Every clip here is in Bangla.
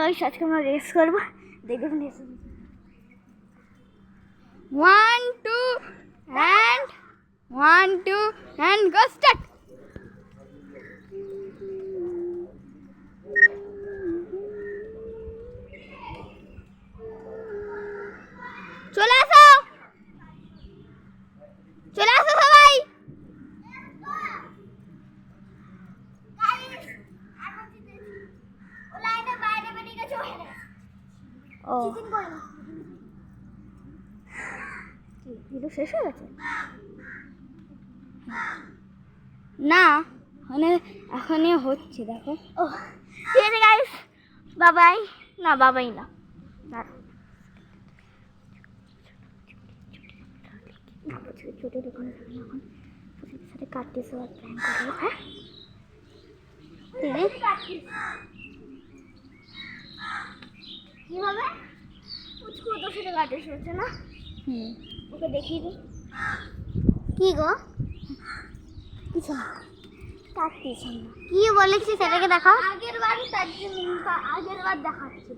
গাইস আজকে আমরা রেস করবো, দেখবেন race. 1 2 and 1 2 and go start. চলে আসো সবাই। ও ভিডিও শেষ হয়ে গেছে না, মানে এখনই হচ্ছে দেখো। ও ঠিক আছে গাইস, বাবাই না, বাবাই না, ছোট দোকানে এখন সাথে কাটতেছে আর প্ল্যান করবো। হ্যাঁ কিভাবে পুচকু তোর সাথে কাটিস হচ্ছে না? ওকে দেখিয়ে দিই। কি গো কিছু না, কাটতিস না, কি বলেছি সেটাকে দেখাও। আগের বার দেখাচ্ছি,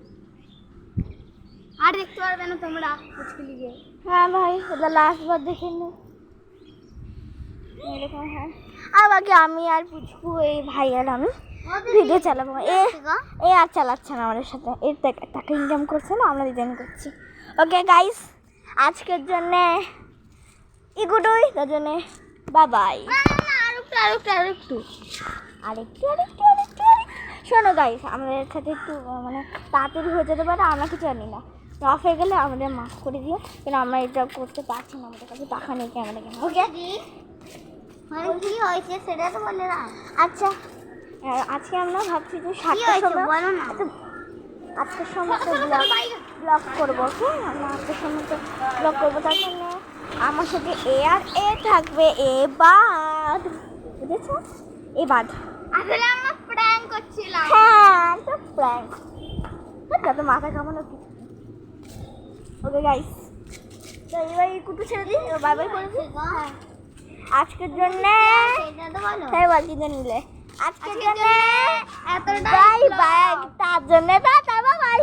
আর দেখতে পারবে না তোমরা পুচকু লিগে। হ্যাঁ ভাই, এটা লাস্ট বার দেখে নে এরকম। হ্যাঁ আর বাকি আমি আর পুচকু, এই ভাই আর আমি ভিডিও চালাবো। এ আর চালাচ্ছে না আমাদের সাথে, এর টাকা ইনকাম করছে না, আমরা ডিজাইন করছি। ওকে গাইস, আজকের জন্যে এগুলোই, তার জন্যে বাবাই। আরেকটু শোনো গাইস, আমাদের সাথে একটু মানে তাড়াতাড়ি হয়ে যেতে পারে, আমরা কিছু জানি না। রফ হয়ে গেলে আমাদের মাফ করে দিও, কিন্তু আমরা এটা করতে পারছি না, আমাদের কাছে টাকা নেই ক্যামেরা কেন। ওকে কি হয়েছে সেটা তো বলে না। আচ্ছা আজকে আমরা ভাবছি যে 7টার সময় বলো না, আজকের সময় তো ব্লগ করবো। ওকে আমরা আজকের সময় তো ব্লগ করবো, তার জন্য আমার সাথে এ আর এ থাকবে। এবার বুঝেছো? এবার আসলে আমরা প্র্যাঙ্ক করছিলাম। হ্যাঁ তো প্র্যাঙ্ক, তো মাথা কামানো কিছু। ওকে গাইস, তো এবার কুটু ছেড়ে দিই, বাই বাই করে দিই। হ্যাঁ আজকের জন্য তাই বলছি যে নিলে আজকের জন্য বাই বাই, তার জন্য বাই বাই।